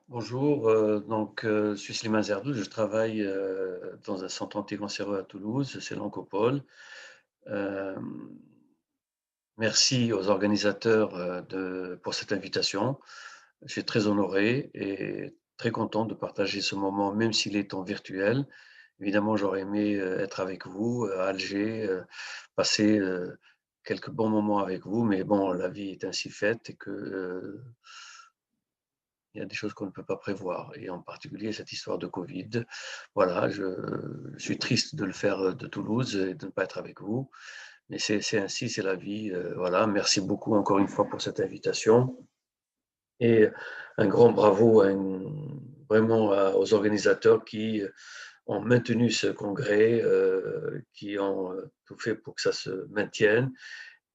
Bonjour, je suis Slimane Zerdoul, je travaille dans un centre anticancéreux à Toulouse, c'est l'Oncopole. Hem, Merci aux organisateurs pour cette invitation. Je suis très honoré et très content de partager ce moment, même s'il est en virtuel. Évidemment, j'aurais aimé être avec vous à Alger, passer quelques bons moments avec vous, mais bon, la vie est ainsi faite et que il y a des choses qu'on ne peut pas prévoir et en particulier cette histoire de Covid. Voilà, je suis triste de le faire, de Toulouse et de ne pas être avec vous, mais c'est ainsi, c'est la vie, voilà. Merci beaucoup encore une fois pour cette invitation et un grand bravo vraiment aux organisateurs qui ont maintenu ce congrès, qui ont, tout fait pour que ça se maintienne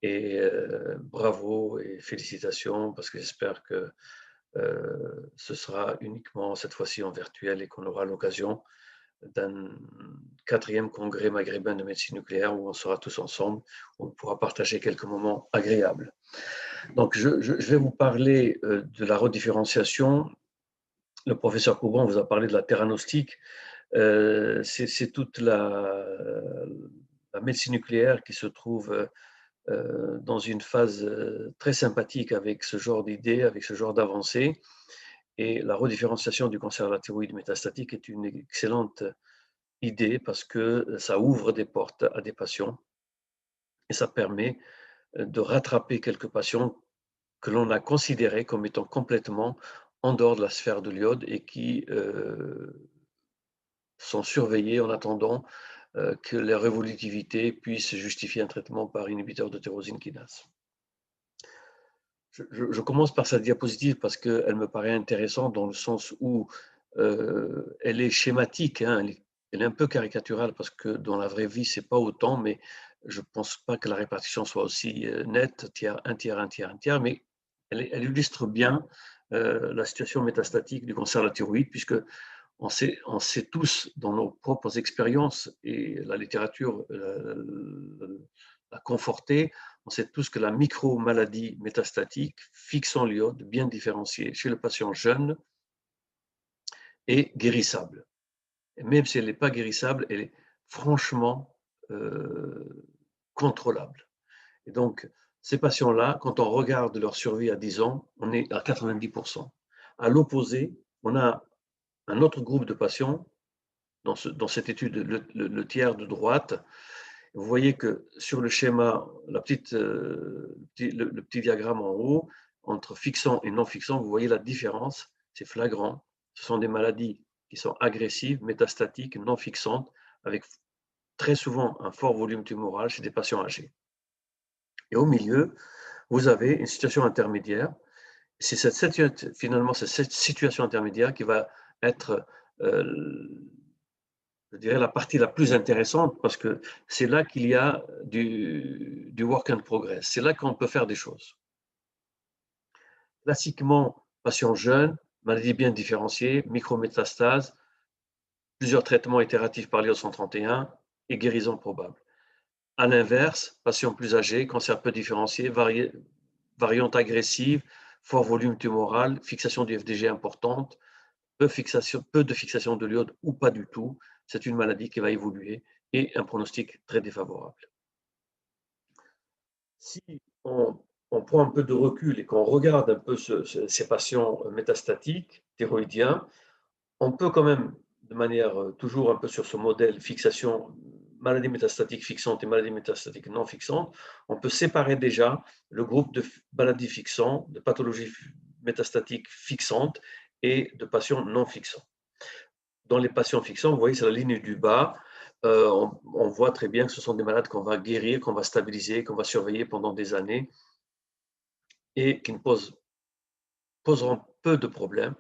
et bravo et félicitations parce que j'espère que ce sera uniquement cette fois-ci en virtuel et qu'on aura l'occasion d'un quatrième congrès maghrébin de médecine nucléaire où on sera tous ensemble, où on pourra partager quelques moments agréables. Donc, je vais vous parler de la redifférenciation. Le professeur Coubon vous a parlé de la theranostique. C'est toute la médecine nucléaire qui se trouve dans une phase très sympathique avec ce genre d'idées, avec ce genre d'avancées. Et la redifférenciation du cancer de la thyroïde métastatique est une excellente idée parce que ça ouvre des portes à des patients et ça permet de rattraper quelques patients que l'on a considérés comme étant complètement en dehors de la sphère de l'iode et qui sont surveillés en attendant que leur évolutivité puisse justifier un traitement par inhibiteur de tyrosine kinase. Je commence par cette diapositive parce qu'elle me paraît intéressante dans le sens où elle est schématique, hein, elle est un peu caricaturale parce que dans la vraie vie, c'est pas autant, mais je pense pas que la répartition soit aussi nette, tiers, un tiers, un tiers, un tiers, mais elle illustre bien la situation métastatique du cancer de la thyroïde, puisque on sait tous dans nos propres expériences, et la littérature l'a conforté, on sait tous que la micromaladie métastatique fixant l'iode bien différenciée chez le patient jeune est guérissable. Et même si elle n'est pas guérissable, elle est franchement euh, contrôlable. Et donc, ces patients-là, quand on regarde leur survie à 10 ans, on est à 90%. À l'opposé, on a un autre groupe de patients dans cette étude, le tiers de droite. Vous voyez que sur le schéma, le petit diagramme en haut, entre fixant et non fixant, vous voyez la différence, c'est flagrant. Ce sont des maladies qui sont agressives, métastatiques, non fixantes, avec très souvent un fort volume tumoral chez des patients âgés. Et au milieu, vous avez une situation intermédiaire. Finalement, c'est cette situation intermédiaire qui va être euh, je dirais, la partie la plus intéressante parce que c'est là qu'il y a du work in progress. C'est là qu'on peut faire des choses. Classiquement, patient jeune, maladie bien différenciée, micrométastase, plusieurs traitements itératifs par l'iode 131 et guérison probable. À l'inverse, patient plus âgé, cancer peu différencié, variante agressive, fort volume tumoral, fixation du FDG importante, peu de fixation de l'iode ou pas du tout. C'est une maladie qui va évoluer et un pronostic très défavorable. Si on, on prend un peu de recul et qu'on regarde un peu ces patients métastatiques, thyroïdiens, on peut quand même, de manière toujours un peu sur ce modèle fixation, maladie métastatique fixante et maladie métastatique non fixante, on peut séparer déjà le groupe de maladies fixantes, de pathologies métastatiques fixantes et de patients non fixants. Dans les patients fixants, vous voyez, c'est la ligne du bas. On voit très bien que ce sont des malades qu'on va guérir, qu'on va stabiliser, qu'on va surveiller pendant des années et qui ne poseront peu de problèmes.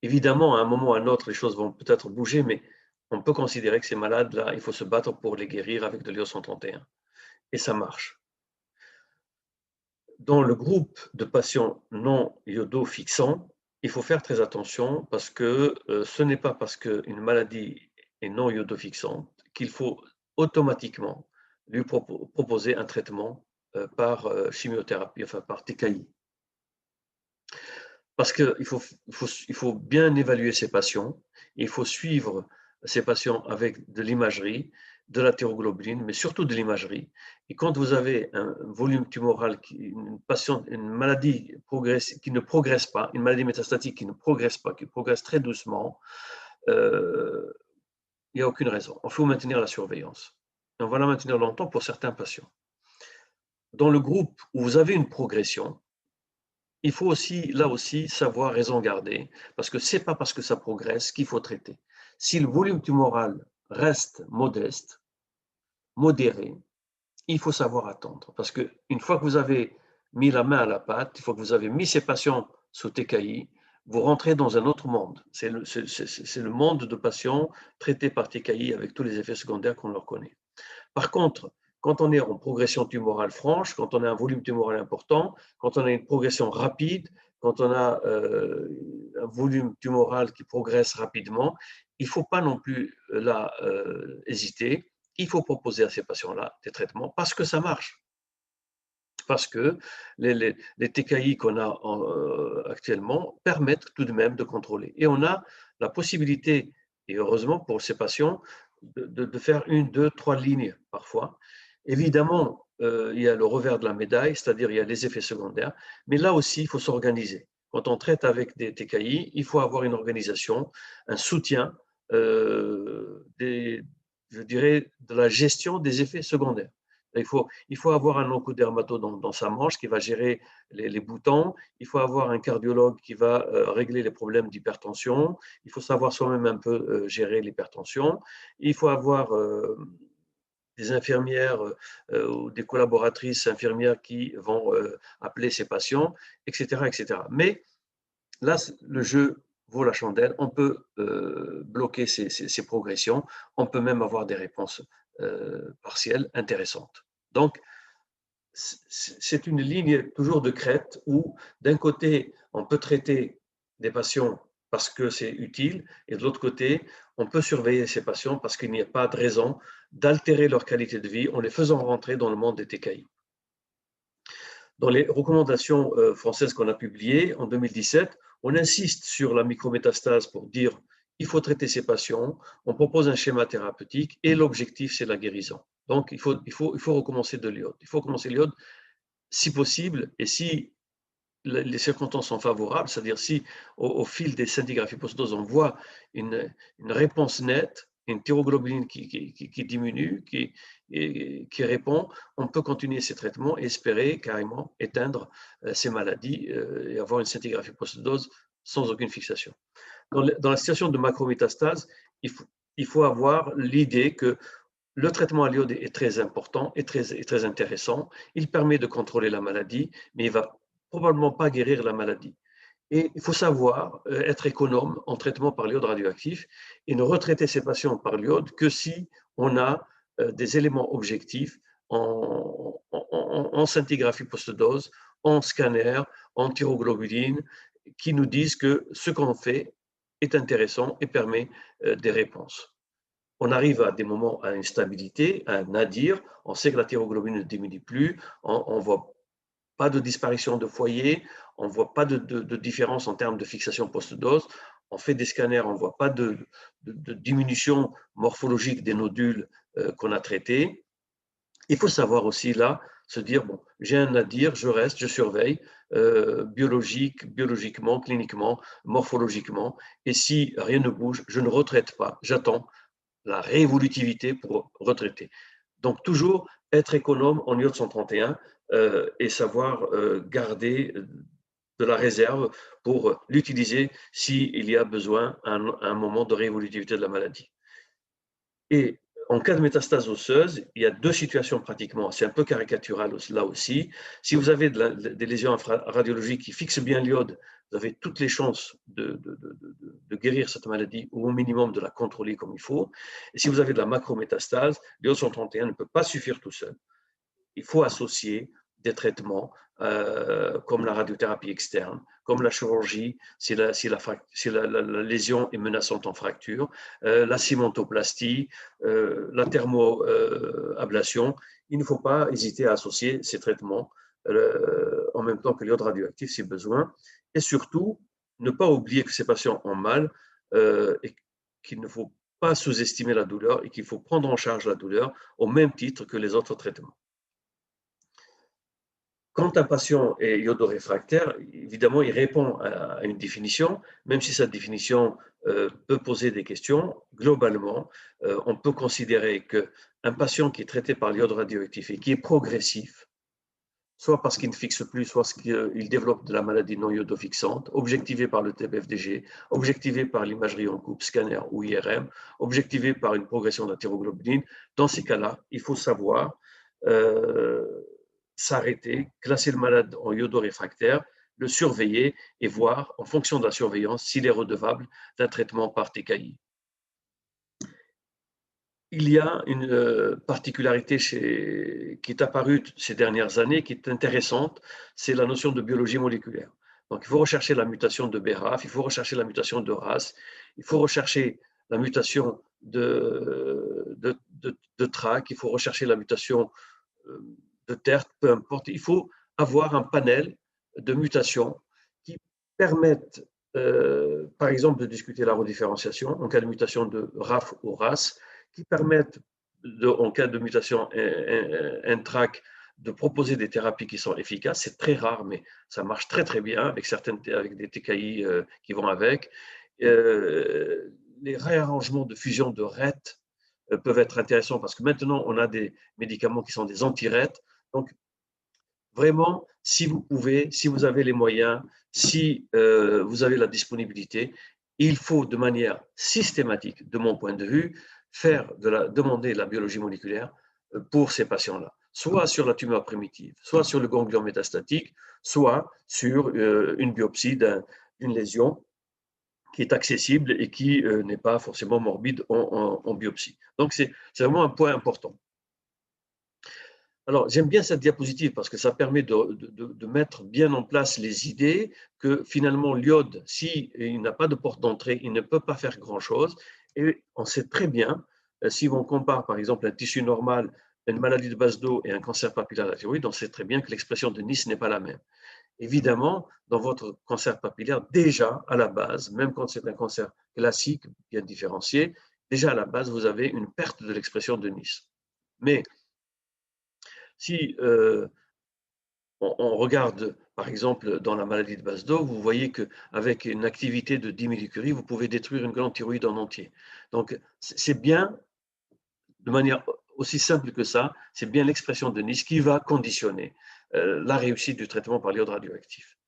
Évidemment, à un moment ou à un autre, les choses vont peut-être bouger, mais on peut considérer que ces malades-là, il faut se battre pour les guérir avec de l'IO131. Et ça marche. Dans le groupe de patients non iodo-fixants, il faut faire très attention parce que ce n'est pas parce qu'une maladie est non iodo-fixante qu'il faut automatiquement lui proposer un traitement par chimiothérapie, enfin par TKI. parce qu'il faut bien évaluer ces patients, il faut suivre ces patients avec de l'imagerie, de la thyroglobuline, mais surtout de l'imagerie. Et quand vous avez un volume tumoral, une maladie qui ne progresse pas, une maladie métastatique qui ne progresse pas, qui progresse très doucement, il n'y a aucune raison. Il faut maintenir la surveillance. Et on va la maintenir longtemps pour certains patients. Dans le groupe où vous avez une progression, il faut aussi, là aussi, savoir raison garder, parce que ce n'est pas parce que ça progresse qu'il faut traiter. Si le volume tumoral reste modeste, modéré, il faut savoir attendre. Parce qu'une fois que vous avez mis la main à la pâte, une fois que vous avez mis ces patients sous TKI, vous rentrez dans un autre monde. C'est le monde de patients traités par TKI avec tous les effets secondaires qu'on leur connaît. Par contre, quand on est en progression tumorale franche, quand on a un volume tumoral important, quand on a une progression rapide, quand on a un volume tumoral qui progresse rapidement, il ne faut pas non plus là hésiter. Il faut proposer à ces patients-là des traitements parce que ça marche. Parce que les TKI qu'on a actuellement permettent tout de même de contrôler. Et on a la possibilité, et heureusement pour ces patients, de faire 1, 2, 3 lignes parfois. Évidemment, il y a le revers de la médaille, c'est-à-dire il y a les effets secondaires, mais là aussi, il faut s'organiser. Quand on traite avec des TKI, il faut avoir une organisation, un soutien, je dirais, de la gestion des effets secondaires. Il faut avoir un oncodermato dans sa manche qui va gérer les boutons. Il faut avoir un cardiologue qui va régler les problèmes d'hypertension. Il faut savoir soi-même un peu gérer l'hypertension. Il faut avoir des infirmières ou des collaboratrices infirmières qui vont appeler ces patients, etc., etc. Mais là, le jeu vaut la chandelle. On peut bloquer ces progressions. On peut même avoir des réponses partielles intéressantes. Donc, c'est une ligne toujours de crête où, d'un côté, on peut traiter des patients parce que c'est utile, et de l'autre côté, on peut surveiller ces patients parce qu'il n'y a pas de raison d'altérer leur qualité de vie en les faisant rentrer dans le monde des TKI. Dans les recommandations françaises qu'on a publiées en 2017, on insiste sur la micrométastase pour dire il faut traiter ces patients, on propose un schéma thérapeutique et l'objectif, c'est la guérison. Donc, il faut recommencer de l'iode. Il faut commencer l'iode si possible et si les circonstances sont favorables, c'est-à-dire si au fil des scintigraphies post-dose, on voit une réponse nette, une thyroglobuline qui diminue, qui répond, on peut continuer ces traitements et espérer carrément éteindre ces maladies et avoir une scintigraphie post-dose sans aucune fixation. Dans la situation de macrométastase, il faut avoir l'idée que le traitement à l'iode est très important et très intéressant. Il permet de contrôler la maladie, mais il ne va probablement pas guérir la maladie. Et il faut savoir être économe en traitement par l'iode radioactif et ne retraiter ces patients par l'iode que si on a des éléments objectifs en scintigraphie post-dose, en scanner, en thyroglobuline, qui nous disent que ce qu'on fait est intéressant et permet des réponses. On arrive à des moments à une stabilité, à un nadir, on sait que la thyroglobuline ne diminue plus, on ne voit pas de disparition de foyer, on ne voit pas de différence en termes de fixation post-dose, on fait des scanners, on ne voit pas de diminution morphologique des nodules qu'on a traités. Il faut savoir aussi là, se dire, bon, j'ai un nadir, je reste, je surveille, biologiquement, cliniquement, morphologiquement, et si rien ne bouge, je ne retraite pas, j'attends la réévolutivité pour retraiter. Donc, toujours être économe en iode 131 et savoir garder de la réserve pour l'utiliser s'il y a besoin à un moment de réévolutivité de la maladie. Et en cas de métastase osseuse, il y a deux situations pratiquement, c'est un peu caricatural là aussi. Si vous avez des lésions radiologiques qui fixent bien l'iode, vous avez toutes les chances de guérir cette maladie ou au minimum de la contrôler comme il faut. Et si vous avez de la macrométastase, l'iode 131 ne peut pas suffire tout seul. Il faut associer des traitements comme la radiothérapie externe, comme la chirurgie si la lésion est menaçante en fracture, la cimentoplastie, la thermoablation. Il ne faut pas hésiter à associer ces traitements en même temps que l'iode radioactif si besoin. Et surtout, ne pas oublier que ces patients ont mal et qu'il ne faut pas sous-estimer la douleur et qu'il faut prendre en charge la douleur au même titre que les autres traitements. Quand un patient est iodoréfractaire, évidemment, il répond à une définition, même si cette définition peut poser des questions. Globalement, on peut considérer qu'un patient qui est traité par l'iode radioactif et qui est progressif, soit parce qu'il ne fixe plus, soit parce qu'il développe de la maladie non iodofixante, objectivé par le TBFDG, objectivé par l'imagerie en coupe, scanner ou IRM, objectivé par une progression de la thyroglobuline. Dans ces cas-là, il faut savoir euh, s'arrêter, classer le malade en iodoréfractaire, le surveiller et voir, en fonction de la surveillance, s'il est redevable d'un traitement par TKI. Il y a une particularité qui est apparue ces dernières années, qui est intéressante, c'est la notion de biologie moléculaire. Donc, il faut rechercher la mutation de BRAF, il faut rechercher la mutation de RAS, il faut rechercher la mutation de TRAC, il faut rechercher la mutation de TERT, peu importe. Il faut avoir un panel de mutations qui permettent, par exemple, de discuter la redifférenciation en cas de mutation de RAF ou RAS, qui permettent, en cas de mutation NTRAC, de proposer des thérapies qui sont efficaces. C'est très rare, mais ça marche très très bien avec des TKI qui vont avec. Les réarrangements de fusion de RET peuvent être intéressants parce que maintenant, on a des médicaments qui sont des anti-RET. Donc, vraiment, si vous pouvez, si vous avez les moyens, si vous avez la disponibilité, il faut de manière systématique, de mon point de vue, demander la biologie moléculaire pour ces patients-là, soit sur la tumeur primitive, soit sur le ganglion métastatique, soit sur une biopsie d'une lésion qui est accessible et qui n'est pas forcément morbide en biopsie. Donc, c'est vraiment un point important. Alors, j'aime bien cette diapositive parce que ça permet de mettre bien en place les idées que finalement l'iode, s'il n'a pas de porte d'entrée, il ne peut pas faire grand-chose. Et on sait très bien, si on compare par exemple un tissu normal, une maladie de base d'eau et un cancer papillaire de la thyroïde, on sait très bien que l'expression de Nice n'est pas la même. Évidemment, dans votre cancer papillaire, déjà à la base, même quand c'est un cancer classique, bien différencié, déjà à la base, vous avez une perte de l'expression de Nice. Mais si on regarde, par exemple, dans la maladie de base d'eau, vous voyez qu'avec une activité de 10 millicuries, vous pouvez détruire une glande thyroïde en entier. Donc, c'est bien, de manière aussi simple que ça, c'est bien l'expression de Nice qui va conditionner la réussite du traitement par l'iode radioactif.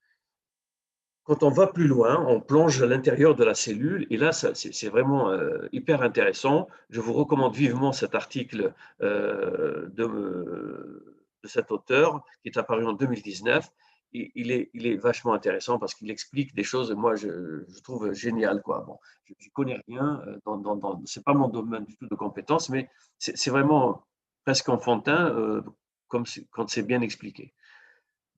Quand on va plus loin, on plonge à l'intérieur de la cellule et là, c'est vraiment hyper intéressant. Je vous recommande vivement cet article de cet auteur qui est apparu en 2019. Il est vachement intéressant parce qu'il explique des choses, moi, je trouve génial, quoi. Bon, je ne connais rien, ce n'est pas mon domaine du tout de compétence, mais c'est vraiment presque enfantin quand c'est bien expliqué.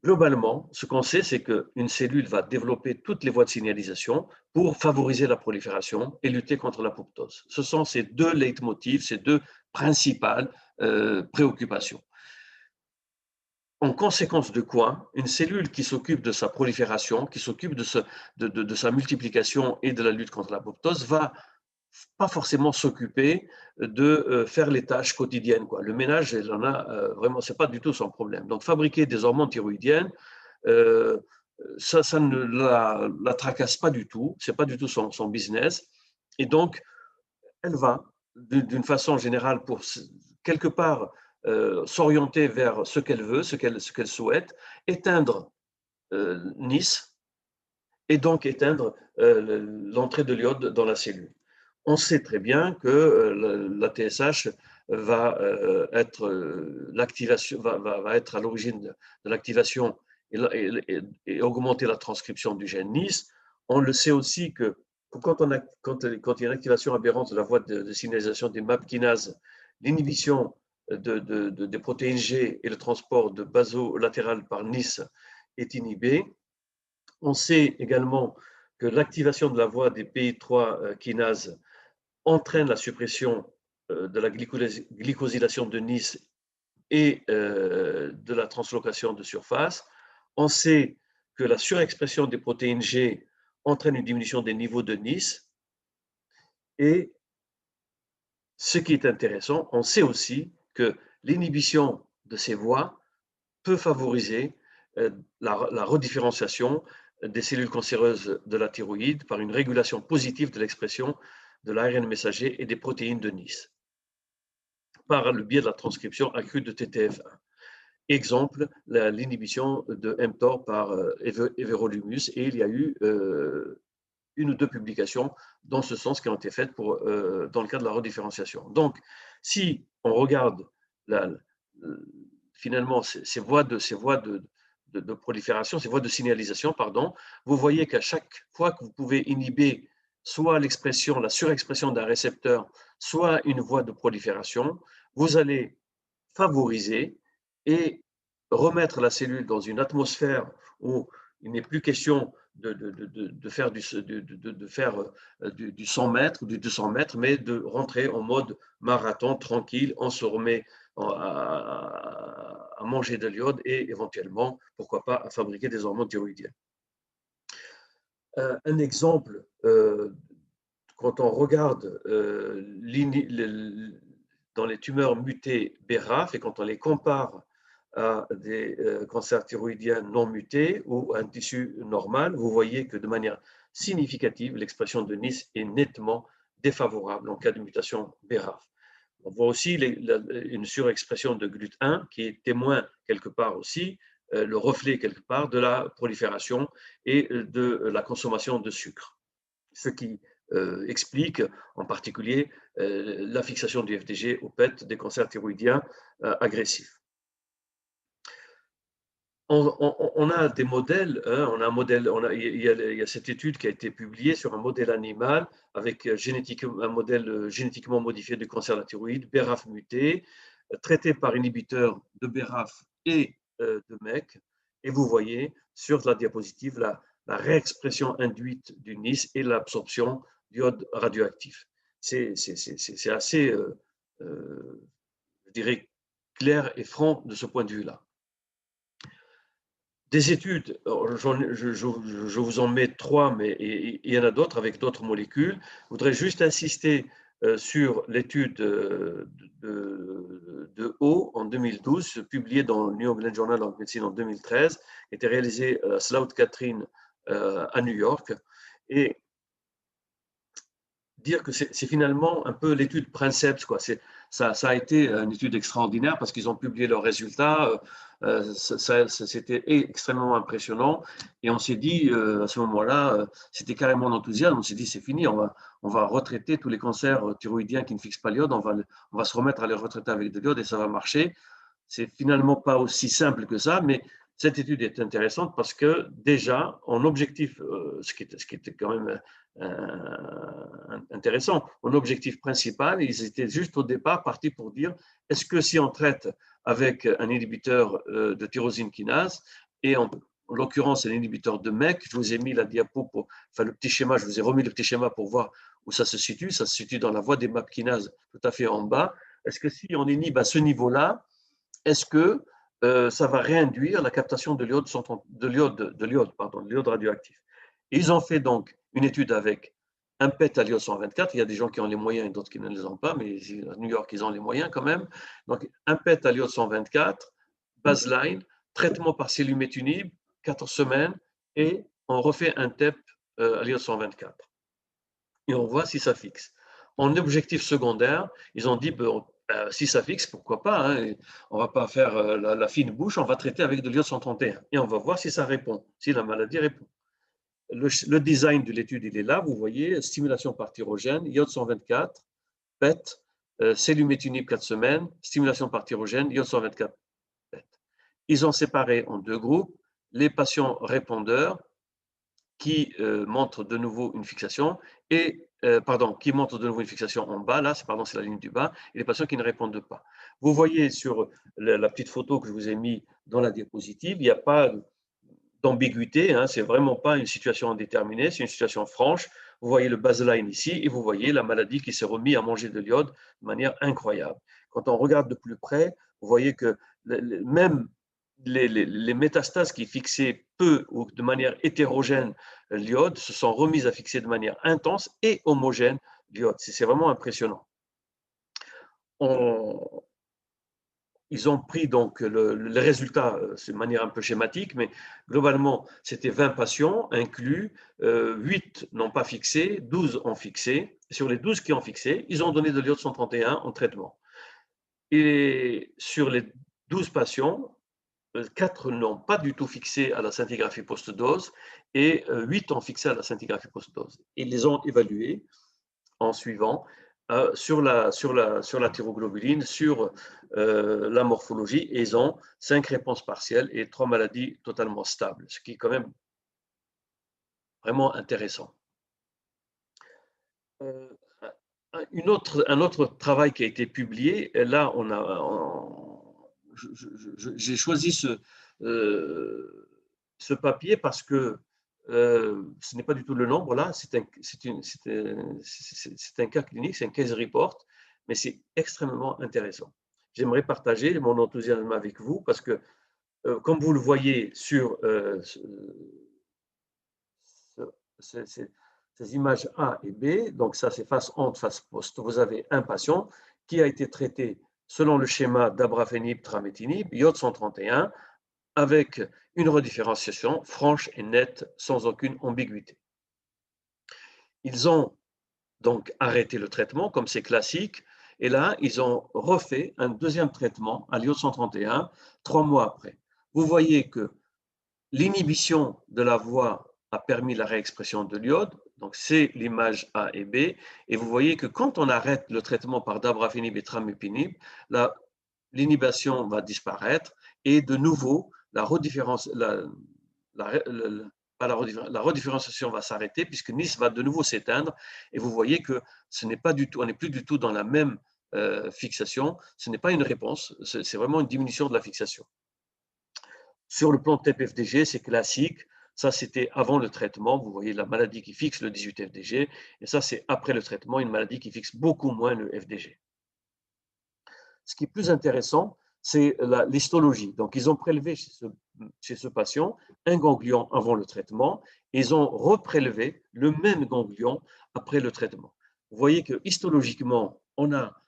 Globalement, ce qu'on sait, c'est qu'une cellule va développer toutes les voies de signalisation pour favoriser la prolifération et lutter contre l'apoptose. Ce sont ces deux leitmotifs, ces deux principales préoccupations. En conséquence de quoi, une cellule qui s'occupe de sa prolifération, qui s'occupe de sa multiplication et de la lutte contre l'apoptose va pas forcément s'occuper de faire les tâches quotidiennes, quoi. Le ménage, il en a vraiment, c'est pas du tout son problème. Donc, fabriquer des hormones thyroïdiennes, euh, ça ne la tracasse pas du tout, c'est pas du tout son business. Et donc, elle va, d'une façon générale, pour quelque part s'orienter vers ce qu'elle veut, ce qu'elle souhaite, éteindre Nice et donc éteindre l'entrée de l'iode dans la cellule. On sait très bien que la TSH va être l'activation va être à l'origine de l'activation et augmenter la transcription du gène Nice. On le sait aussi que quand il y a une activation aberrante de la voie de signalisation des MAP kinases, l'inhibition des protéines G et le transport de basolatéral par Nice est inhibé. On sait également que l'activation de la voie des PI3 kinases entraîne la suppression de la glycosylation de Nice et de la translocation de surface. On sait que la surexpression des protéines G entraîne une diminution des niveaux de Nice. Et ce qui est intéressant, on sait aussi que l'inhibition de ces voies peut favoriser la redifférenciation des cellules cancéreuses de la thyroïde par une régulation positive de l'expression de l'ARN messager et des protéines de Nice par le biais de la transcription accrue de TTF1. Exemple, l'inhibition de mTOR par everolimus, et il y a eu une ou deux publications dans ce sens qui ont été faites dans le cadre de la redifférenciation. Donc, si on regarde finalement ces voies de prolifération, ces voies de signalisation, pardon, vous voyez qu'à chaque fois que vous pouvez inhiber soit l'expression, la surexpression d'un récepteur, soit une voie de prolifération, vous allez favoriser et remettre la cellule dans une atmosphère où il n'est plus question de faire du 100 mètres ou du 200 mètres, mais de rentrer en mode marathon, tranquille, on se remet à manger de l'iode et éventuellement, pourquoi pas, à fabriquer des hormones thyroïdiennes. Un exemple, quand on regarde dans les tumeurs mutées BRAF et quand on les compare à des cancers thyroïdiens non mutés ou à un tissu normal, vous voyez que de manière significative, l'expression de Nice est nettement défavorable en cas de mutation BRAF. On voit aussi une surexpression de GLUT1 qui est témoin quelque part aussi, le reflet quelque part de la prolifération et de la consommation de sucre. Ce qui explique en particulier la fixation du FDG au PET des cancers thyroïdiens agressifs. On a des modèles, hein, il y a cette étude qui a été publiée sur un modèle animal avec un modèle génétiquement modifié du cancer de la thyroïde, BRAF muté, traité par inhibiteur de BRAF et de MEK. Et vous voyez sur la diapositive la réexpression induite du Nice et l'absorption d'iode radioactif. C'est assez, je dirais, clair et franc de ce point de vue-là. Des études, je vous en mets 3, mais il y en a d'autres avec d'autres molécules. Je voudrais juste insister sur l'étude de Ho en 2012, publiée dans le New England Journal of Medicine en 2013, qui était réalisée à Slough Catherine à New York. Et dire que c'est finalement un peu l'étude Princeps, quoi. Ça a été une étude extraordinaire parce qu'ils ont publié leurs résultats. C'était extrêmement impressionnant. Et on s'est dit, à ce moment-là, c'était carrément l'enthousiasme. On s'est dit, c'est fini, on va retraiter tous les cancers thyroïdiens qui ne fixent pas l'iode. On va se remettre à les retraiter avec de l'iode et ça va marcher. C'est finalement pas aussi simple que ça, mais cette étude est intéressante parce que déjà, en objectif, ce qui était quand même intéressant, en objectif principal, ils étaient juste au départ partis pour dire est-ce que si on traite avec un inhibiteur de tyrosine kinase, et en l'occurrence un inhibiteur de MEK, je vous ai mis la diapo, le petit schéma, je vous ai remis le petit schéma pour voir où ça se situe dans la voie des MAP kinases tout à fait en bas. Est-ce que si on inhibe à ce niveau-là, est-ce que ça va réinduire la captation de l'iode radioactif? Et ils ont fait donc une étude avec un PET à l'iode 124. Il y a des gens qui ont les moyens et d'autres qui ne les ont pas, mais à New York, ils ont les moyens quand même. Donc, un PET à l'iode 124, baseline, traitement par cellulmétunib, 4 semaines, et on refait un TEP à l'iode 124. Et on voit si ça fixe. En objectif secondaire, ils ont dit, si ça fixe, pourquoi pas, hein, on ne va pas faire la fine bouche, on va traiter avec de l'iode 131 et on va voir si ça répond, si la maladie répond. Le design de l'étude, il est là, vous voyez, stimulation par tyrogène, iode 124, PET, cellulmétunib 4 semaines, stimulation par tyrogène, iode 124, PET. Ils ont séparé en deux groupes les patients répondeurs qui montrent de nouveau une fixation qui montrent de nouveau une fixation en bas, là, c'est la ligne du bas, et les patients qui ne répondent pas. Vous voyez sur la petite photo que je vous ai mise dans la diapositive, il n'y a pas d'ambiguïté, hein, c'est vraiment pas une situation indéterminée, c'est une situation franche. Vous voyez le baseline ici et vous voyez la maladie qui s'est remise à manger de l'iode de manière incroyable. Quand on regarde de plus près, vous voyez que même les métastases qui fixaient peu ou de manière hétérogène l'iode se sont remises à fixer de manière intense et homogène l'iode. C'est vraiment impressionnant. Ils ont pris donc les résultats, c'est de manière un peu schématique, mais globalement, c'était 20 patients inclus, 8 n'ont pas fixé, 12 ont fixé. Sur les 12 qui ont fixé, ils ont donné de l'iode 131 en traitement. Et sur les 12 patients, 4 n'ont pas du tout fixé à la scintigraphie post-dose et 8 ont fixé à la scintigraphie post-dose. Ils les ont évalués en suivant sur la thyroglobuline, sur la morphologie, et ils ont 5 réponses partielles et 3 maladies totalement stables, ce qui est quand même vraiment intéressant. Un autre travail qui a été publié, et là j'ai choisi ce papier parce que ce n'est pas du tout le nombre là, c'est un cas clinique, c'est un case report, mais c'est extrêmement intéressant. J'aimerais partager mon enthousiasme avec vous parce que, comme vous le voyez sur ces images A et B, donc ça c'est face entre, face post, vous avez un patient qui a été traité selon le schéma d'abrafenib, trametinib, iode 131, avec une redifférenciation franche et nette, sans aucune ambiguïté. Ils ont donc arrêté le traitement, comme c'est classique, et là, ils ont refait un deuxième traitement à l'iode 131, 3 mois après. Vous voyez que l'inhibition de la voie a permis la réexpression de l'iode, donc c'est l'image A et B, et vous voyez que quand on arrête le traitement par dabrafenib et tramipinib, l'inhibition va disparaître et de nouveau la rediférenciation va s'arrêter puisque Nice va de nouveau s'éteindre et vous voyez que ce n'est pas du tout, on n'est plus du tout dans la même fixation, ce n'est pas une réponse, c'est vraiment une diminution de la fixation. Sur le plan de TEP-FDG, c'est classique. Ça, c'était avant le traitement. Vous voyez la maladie qui fixe le 18-FDG. Et ça, c'est après le traitement, une maladie qui fixe beaucoup moins le FDG. Ce qui est plus intéressant, c'est l'histologie. Donc, ils ont prélevé chez ce patient un ganglion avant le traitement. Et ils ont reprélevé le même ganglion après le traitement. Vous voyez que histologiquement, on a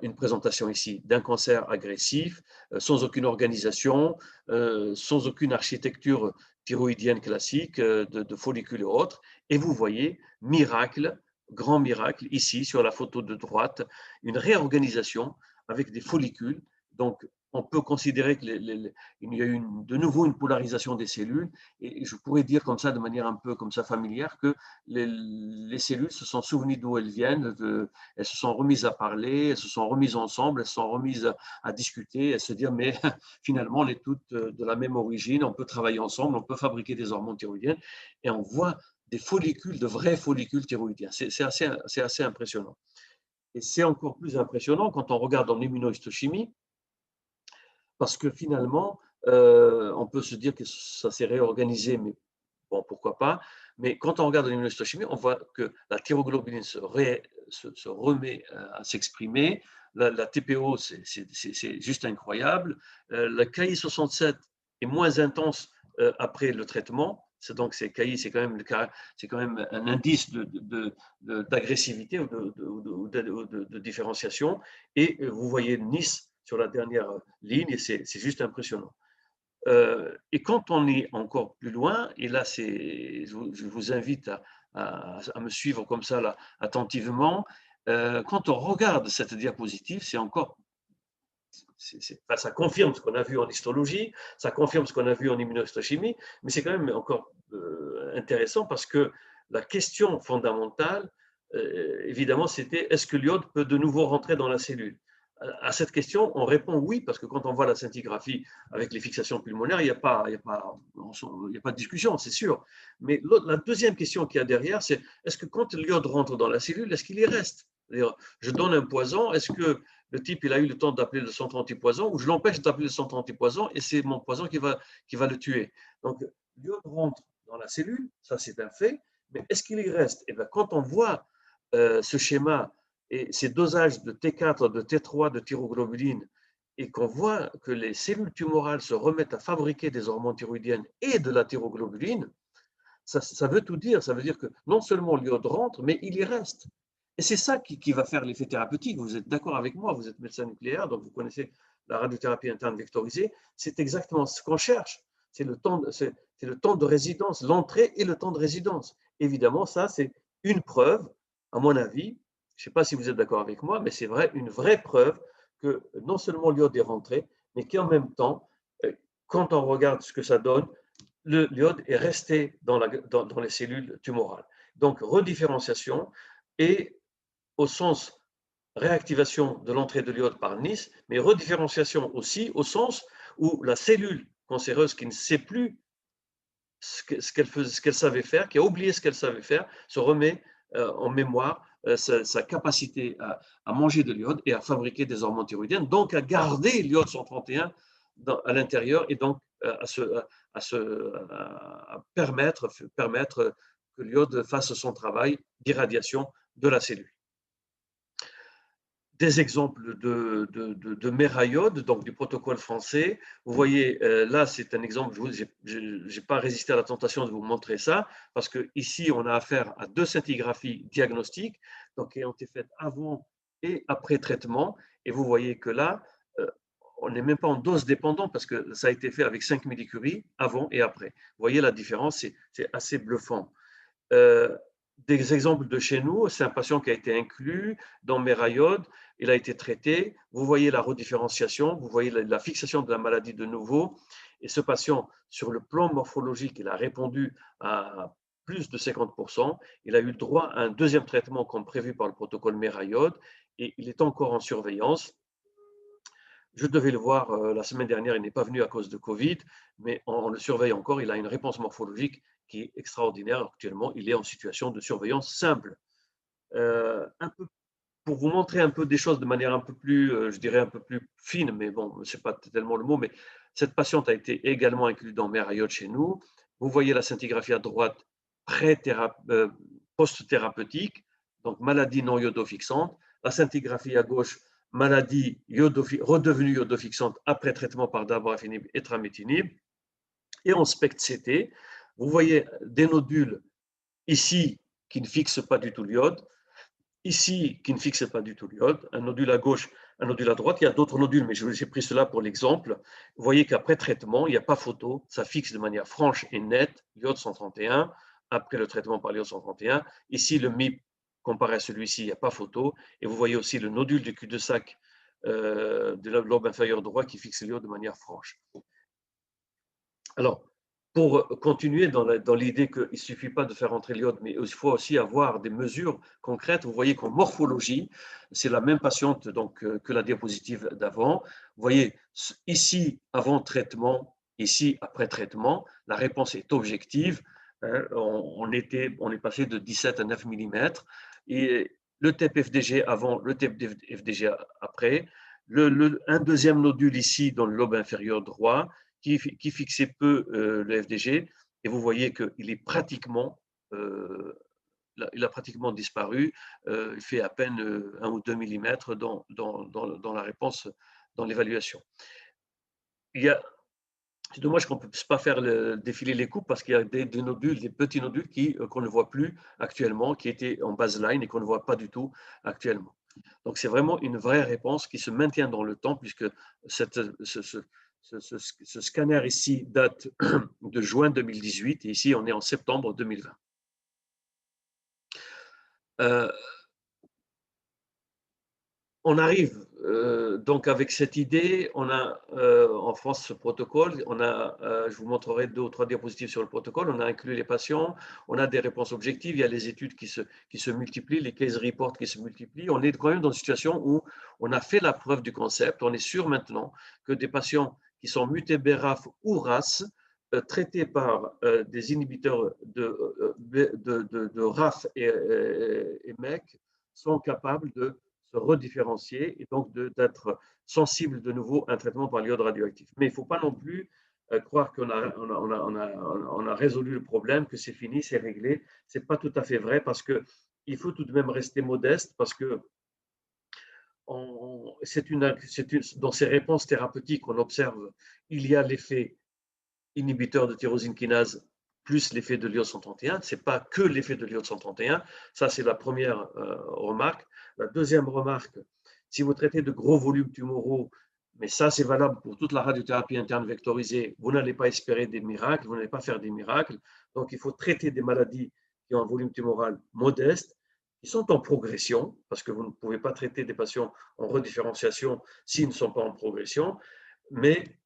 une présentation ici d'un cancer agressif, sans aucune organisation, sans aucune architecture thyroïdienne classique, de follicules et autres. Et vous voyez, miracle, grand miracle, ici sur la photo de droite, une réorganisation avec des follicules. Donc, on peut considérer qu'il y a eu de nouveau une polarisation des cellules. Et je pourrais dire comme ça, de manière un peu comme ça familière, que les cellules se sont souvenues d'où elles viennent, elles se sont remises à parler, elles se sont remises ensemble, elles se sont remises à discuter, à se dire, mais finalement, on est toutes de la même origine, on peut travailler ensemble, on peut fabriquer des hormones thyroïdiennes, et on voit des follicules, de vrais follicules thyroïdiens. C'est assez impressionnant. Et c'est encore plus impressionnant quand on regarde en immunohistochimie, parce que finalement, on peut se dire que ça s'est réorganisé, mais bon, pourquoi pas. Mais quand on regarde en immunohistochimie, on voit que la thyroglobuline se remet à s'exprimer. La TPO, c'est juste incroyable. La KI67 est moins intense après le traitement. Donc, KI, c'est quand même un indice d'agressivité ou de différenciation. Et vous voyez Nice sur la dernière ligne, et c'est juste impressionnant. Et quand on est encore plus loin, et là, je vous invite à me suivre comme ça là, attentivement, quand on regarde cette diapositive, c'est encore, ça confirme ce qu'on a vu en histologie, ça confirme ce qu'on a vu en immunohistochimie, mais c'est quand même encore intéressant parce que la question fondamentale, évidemment, c'était est-ce que l'iode peut de nouveau rentrer dans la cellule? À cette question, on répond oui, parce que quand on voit la scintigraphie avec les fixations pulmonaires, il n'y a pas de discussion, c'est sûr. Mais la deuxième question qu'il y a derrière, c'est est-ce que quand l'iode rentre dans la cellule, est-ce qu'il y reste? Je donne un poison, est-ce que le type il a eu le temps d'appeler le centre antipoison ou je l'empêche d'appeler le centre antipoison et c'est mon poison qui va le tuer? Donc, l'iode rentre dans la cellule, ça c'est un fait, mais est-ce qu'il y reste? Et bien, quand on voit ce schéma et ces dosages de T4, de T3, de thyroglobuline, et qu'on voit que les cellules tumorales se remettent à fabriquer des hormones thyroïdiennes et de la thyroglobuline, ça veut tout dire. Ça veut dire que non seulement l'iode rentre, mais il y reste. Et c'est ça qui va faire l'effet thérapeutique. Vous êtes d'accord avec moi, vous êtes médecin nucléaire, donc vous connaissez la radiothérapie interne vectorisée. C'est exactement ce qu'on cherche. C'est le temps de résidence, l'entrée et le temps de résidence. Évidemment, ça, c'est une preuve, à mon avis, je ne sais pas si vous êtes d'accord avec moi, mais c'est vrai, une vraie preuve que non seulement l'iode est rentré, mais qu'en même temps, quand on regarde ce que ça donne, l'iode est resté dans les cellules tumorales. Donc, redifférenciation et au sens réactivation de l'entrée de l'iode par Nice, mais redifférenciation aussi au sens où la cellule cancéreuse qui ne sait plus ce qu'elle savait faire, qui a oublié ce qu'elle savait faire, se remet en mémoire sa capacité à manger de l'iode et à fabriquer des hormones thyroïdiennes, donc à garder l'iode 131 à l'intérieur et donc à permettre que l'iode fasse son travail d'irradiation de la cellule. Des exemples de méraiode, donc du protocole français. Vous voyez, là, c'est un exemple, je n'ai pas résisté à la tentation de vous montrer ça, parce qu'ici, on a affaire à 2 scintigraphies diagnostiques, donc qui ont été faites avant et après traitement. Et vous voyez que là, on n'est même pas en dose dépendant, parce que ça a été fait avec 5 millicuries avant et après. Vous voyez la différence, c'est assez bluffant. Des exemples de chez nous, c'est un patient qui a été inclus dans Méraiode, il a été traité, vous voyez la redifférenciation, vous voyez la fixation de la maladie de nouveau, et ce patient, sur le plan morphologique, il a répondu à plus de 50%, il a eu le droit à un deuxième traitement comme prévu par le protocole Méraiode, et il est encore en surveillance. Je devais le voir la semaine dernière, il n'est pas venu à cause de Covid, mais on le surveille encore, il a une réponse morphologique qui est extraordinaire. Actuellement, il est en situation de surveillance simple. Un peu, pour vous montrer un peu des choses de manière un peu plus, je dirais un peu plus fine, mais bon, ce n'est pas tellement le mot, mais cette patiente a été également inclue dans Méraiode chez nous. Vous voyez la scintigraphie à droite post-thérapeutique, donc maladie non iodofixante. La scintigraphie à gauche, maladie redevenue iodofixante après traitement par dabrafenib et trametinib. Et en SPECT-CT, vous voyez des nodules ici qui ne fixent pas du tout l'iode, ici qui ne fixent pas du tout l'iode, un nodule à gauche, un nodule à droite. Il y a d'autres nodules, mais j'ai pris cela pour l'exemple. Vous voyez qu'après traitement, il n'y a pas photo, ça fixe de manière franche et nette l'iode 131 après le traitement par l'iode 131. Ici, le MIP comparé à celui-ci, il n'y a pas photo. Et vous voyez aussi le nodule du cul-de-sac de la lobe inférieur droit qui fixe l'iode de manière franche. Alors, pour continuer dans l'idée qu'il ne suffit pas de faire entrer l'iode, mais il faut aussi avoir des mesures concrètes. Vous voyez qu'en morphologie, c'est la même patiente donc, que la diapositive d'avant. Vous voyez, ici, avant traitement, ici, après traitement, la réponse est objective. On est passé de 17 à 9 mm. Et le TEP-FDG avant, le TEP-FDG après. Un deuxième nodule ici dans le lobe inférieur droit, qui fixait peu le FDG, et vous voyez qu'il est pratiquement, il a pratiquement disparu, il fait à peine 1 ou 2 mm dans la réponse, dans l'évaluation. C'est dommage qu'on ne puisse pas faire défiler les coupes parce qu'il y a des nodules, des petits nodules qu'on ne voit plus actuellement, qui étaient en baseline et qu'on ne voit pas du tout actuellement. Donc, c'est vraiment une vraie réponse qui se maintient dans le temps puisque ce scanner ici date de juin 2018 et ici, on est en septembre 2020. On arrive donc avec cette idée, on a en France ce protocole, je vous montrerai 2 ou 3 diapositives sur le protocole, on a inclus les patients, on a des réponses objectives, il y a les études qui se multiplient, les case reports qui se multiplient, on est quand même dans une situation où on a fait la preuve du concept, on est sûr maintenant que des patients qui sont mutés BRAF ou RAS, traités par des inhibiteurs de RAF et MEK, sont capables de se redifférencier et donc d'être sensible de nouveau à un traitement par l'iode radioactif. Mais il ne faut pas non plus croire qu'on a résolu le problème, que c'est fini, c'est réglé. Ce n'est pas tout à fait vrai parce qu'il faut tout de même rester modeste parce que dans ces réponses thérapeutiques, on observe, il y a l'effet inhibiteur de tyrosine kinase plus l'effet de l'iode 131. Ce n'est pas que l'effet de l'iode 131. Ça, c'est la première remarque. La deuxième remarque, si vous traitez de gros volumes tumoraux, mais ça, c'est valable pour toute la radiothérapie interne vectorisée, vous n'allez pas espérer des miracles, vous n'allez pas faire des miracles. Donc, il faut traiter des maladies qui ont un volume tumoral modeste, qui sont en progression, parce que vous ne pouvez pas traiter des patients en redifférenciation s'ils ne sont pas en progression, mais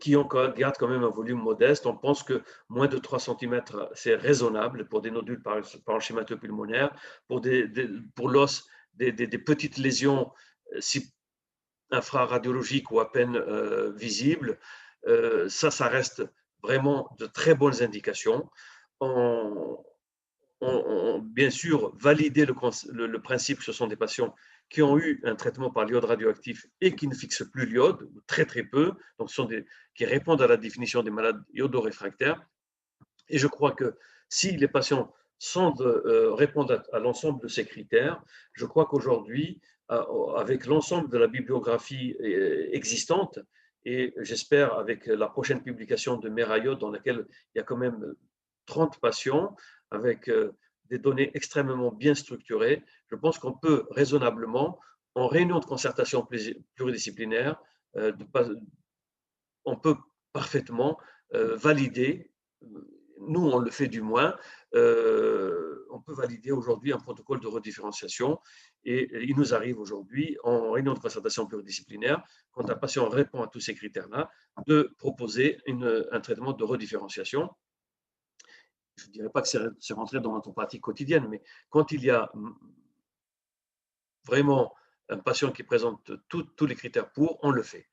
qui gardent quand même un volume modeste. On pense que moins de 3 cm, c'est raisonnable pour des nodules parenchymatopulmonaires, pour l'os, des petites lésions infraradiologiques ou à peine visibles. Ça reste vraiment de très bonnes indications. Bien sûr, valider le principe que ce sont des patients qui ont eu un traitement par l'iode radioactif et qui ne fixent plus l'iode, ou très très peu, donc ce sont qui répondent à la définition des malades iodoréfractaires. Et je crois que si les patients répondent à l'ensemble de ces critères, je crois qu'aujourd'hui, avec l'ensemble de la bibliographie existante, et j'espère avec la prochaine publication de Merayot, dans laquelle il y a quand même 30 patients, avec des données extrêmement bien structurées, je pense qu'on peut raisonnablement, en réunion de concertation pluridisciplinaire, on peut parfaitement valider, nous on le fait du moins, on peut valider aujourd'hui un protocole de redifférenciation et il nous arrive aujourd'hui, en réunion de concertation pluridisciplinaire, quand un patient répond à tous ces critères-là, de proposer un traitement de redifférenciation. Je ne dirais pas que c'est rentré dans notre pratique quotidienne, mais quand il y a vraiment un patient qui présente tous les critères pour, on le fait.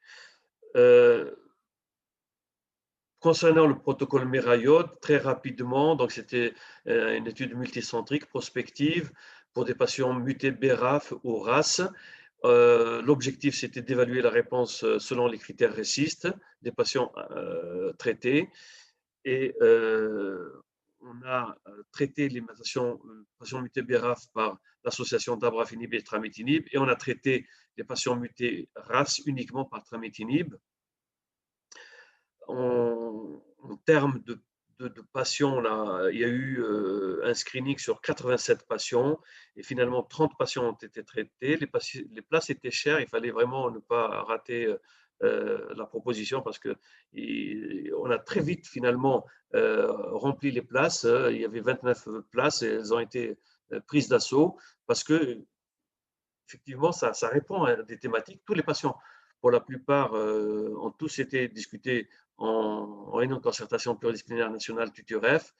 Concernant le protocole Merayot, très rapidement, donc c'était une étude multicentrique prospective pour des patients mutés BRAF ou RAS. L'objectif, c'était d'évaluer la réponse selon les critères RECIST des patients traités. Et on a traité les patients mutés BRAF par l'association dabrafenib et trametinib, et on a traité les patients mutés RAS uniquement par trametinib. En termes de patients, là, il y a eu un screening sur 87 patients et finalement 30 patients ont été traités. Les places étaient chères, il fallait vraiment ne pas rater la proposition parce qu'on a très vite finalement rempli les places. Il y avait 29 places et elles ont été prises d'assaut parce que effectivement, ça répond à des thématiques. Tous les patients, pour la plupart, ont tous été discutés en réunion de concertation pluridisciplinaire nationale TUTUREF.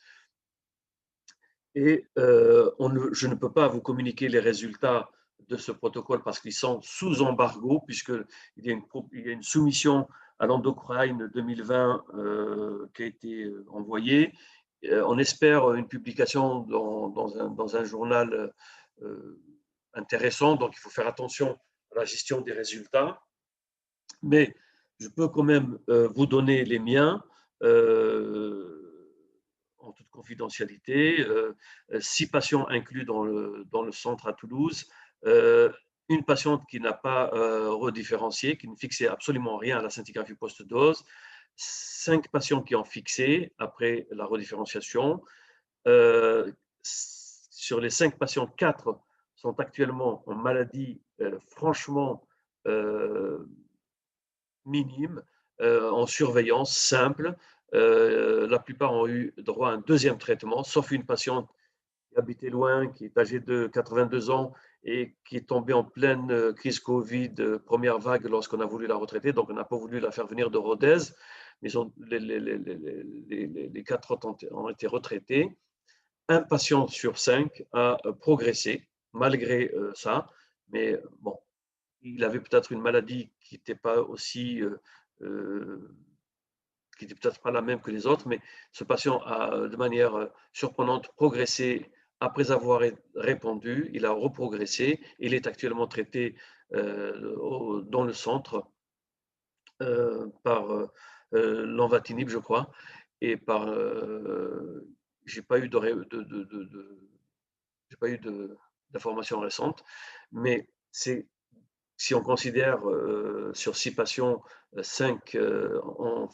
Et je ne peux pas vous communiquer les résultats de ce protocole parce qu'ils sont sous embargo, puisqu'il y a une soumission à l'endocrine 2020 qui a été envoyée. On espère une publication dans un journal intéressant, donc il faut faire attention à la gestion des résultats. Mais je peux quand même vous donner les miens en toute confidentialité. 6 patients inclus dans le centre à Toulouse. Une patiente qui n'a pas redifférencié, qui ne fixait absolument rien à la scintigraphie post-dose. 5 patients qui ont fixé après la redifférenciation. Sur les 5 patients, 4 sont actuellement en maladie franchement minime, en surveillance simple. La plupart ont eu droit à un deuxième traitement, sauf une patiente qui habitait loin, qui est âgée de 82 ans et qui est tombée en pleine crise Covid, première vague, lorsqu'on a voulu la retraiter. Donc, on n'a pas voulu la faire venir de Rodez, mais les 4 autres ont été retraités. Un patient sur 5 a progressé malgré ça, mais bon, il avait peut-être une maladie qui n'était pas aussi, qui n'était peut-être pas la même que les autres, mais ce patient a de manière surprenante progressé après avoir répondu, il a reprogressé, il est actuellement traité dans le centre par l'envatinib, je crois, et par j'ai pas eu j'ai pas eu d'informations récentes, mais c'est si on considère sur 6 patients, 5 en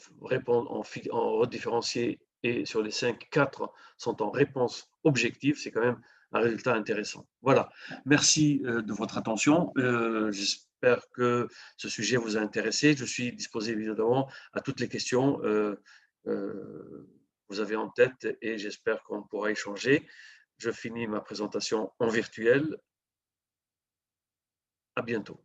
redifférencié et sur les 5, 4 sont en réponse objective, c'est quand même un résultat intéressant. Voilà, merci de votre attention. J'espère que ce sujet vous a intéressé. Je suis disposé évidemment à toutes les questions que vous avez en tête et j'espère qu'on pourra échanger. Je finis ma présentation en virtuel. À bientôt.